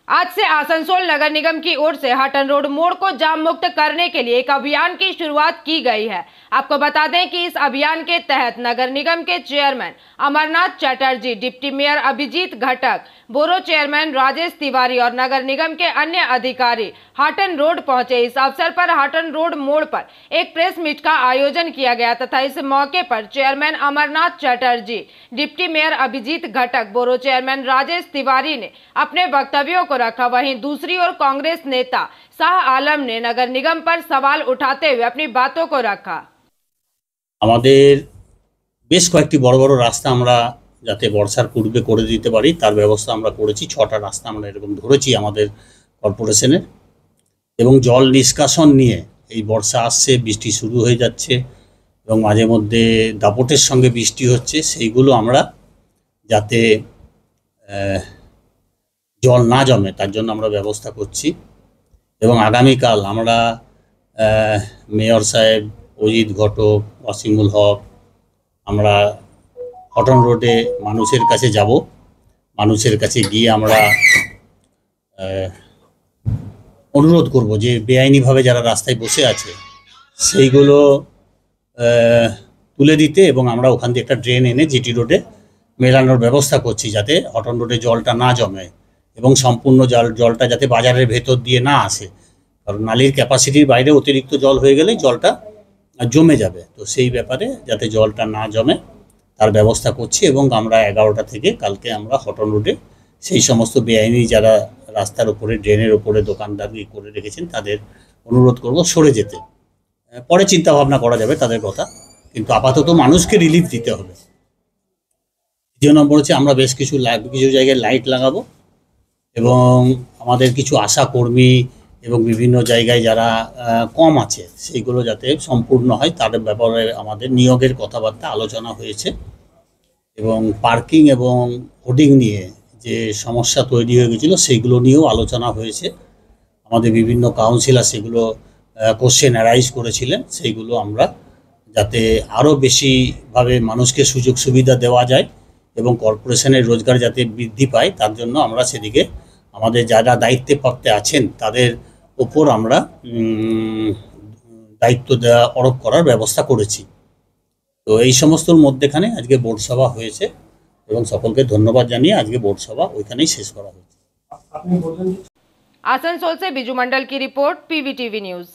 आज से आसनसोल नगर निगम की ओर से हटन रोड मोड़ को जाम मुक्त करने के लिए एक अभियान की शुरुआत की गई है। आपको बता दें कि इस अभियान के तहत नगर निगम के chairman Amarnath Chatterjee, deputy mayor Abhijit Ghatak, borough chairman Rajesh Tiwari और नगर निगम के अन्य अधिकारी हटन रोड पहुंचे। इस अवसर पर हटन रोड मोड़ पर एक प्रेस मीट का आयोजन किया गया तथा इस मौके पर chairman Amarnath Chatterjee, deputy mayor Abhijit Ghatak, borough chairman Rajesh Tiwari ने अपने वक्तव्यों को रखा। वहीं दूसरी ओर कांग्रेस नेता शाह आलम ने नगर निगम पर सवाल उठाते हुए अपनी बातों को रखा। আমাদের বেশ কয়েকটি বড় বড় রাস্তা আমরা যাতে বর্ষার পূর্বে করে দিতে পারি তার ব্যবস্থা আমরা করেছি। 6টা রাস্তা আমরা এরকম ধরেছি আমাদের কর্পোরেশনের, এবং জল নিষ্কাশন নিয়ে এই বর্ষা আসছে, বৃষ্টি শুরু হয়ে যাচ্ছে এবং মাঝে মধ্যে দাপটের সঙ্গে বৃষ্টি হচ্ছে, সেইগুলো আমরা যাতে জল না জমে তার জন্য আমরা ব্যবস্থা করছি। এবং আগামীকাল আমরা মেয়র সাহেব, অজিত ঘটক, ওয়াসিমুল হক, আমরা হটন রোডে মানুষের কাছে যাব। মানুষের কাছে গিয়ে আমরা অনুরোধ করব যে বেআইনিভাবে যারা রাস্তায় বসে আছে সেইগুলো তুলে দিতে, এবং আমরা ওখান থেকে একটা ড্রেন এনে জিটি রোডে মেলানোর ব্যবস্থা করছি যাতে হটন রোডে জলটা না জমে এবং সম্পূর্ণ জলটা যাতে বাজারের ভেতর দিয়ে না আসে, কারণ নালীর ক্যাপাসিটির বাইরে অতিরিক্ত জল হয়ে গেলে জলটা জমে যাবে। তো সেই ব্যাপারে যাতে জলটা না জমে তার ব্যবস্থা করছি। এবং আমরা 11টা থেকে কালকে আমরা হটন রোডে সেই সমস্ত বেআইনি যারা রাস্তার উপরে, ড্রেনের উপরে দোকানদারি করে রেখেছেন তাদের অনুরোধ করব সরে যেতে। পরে চিন্তা ভাবনা করা যাবে তাদের কথা, কিন্তু আপাতত মানুষকে রিলিফ দিতে হবে। দ্বিতীয় নম্বর হচ্ছে আমরা বেশ কিছু জায়গায় লাইট লাগাবো, এবং আমাদের কিছু আশা কর্মী এবং বিভিন্ন জায়গায় যারা কম আছে সেইগুলো যাতে সম্পূর্ণ হয় তার ব্যাপারে আমাদের নিয়োগের কথাবার্তা আলোচনা হয়েছে। এবং পার্কিং এবং হোর্ডিং নিয়ে যে সমস্যা তৈরি হয়ে গেছিলো সেইগুলো নিয়েও আলোচনা হয়েছে। আমাদের বিভিন্ন কাউন্সিলর সেগুলো কোশ্চেন অ্যারাইজ করেছিলেন, সেইগুলো আমরা যাতে আরও বেশিভাবে মানুষকে সুযোগ সুবিধা দেওয়া যায় এবং কর্পোরেশনের রোজগার যাতে বৃদ্ধি পায় তার জন্য আমরা সেদিকে আমাদের যারা দায়িত্বে প্রাপ্তে আছেন তাদের ওপর আমরা দায়িত্ব দেওয়া আরোপ করার ব্যবস্থা করেছি। তো এই সমস্তর মধ্যেখানে আজকে বোর্ড সভা হয়েছে এবং সকলকে ধন্যবাদ জানিয়ে আজকে বোর্ড সভা ওইখানেই শেষ করা হয়েছে। आसनसोल से बिजू मंडल की रिपोर्ट, पीवीटीवी न्यूज।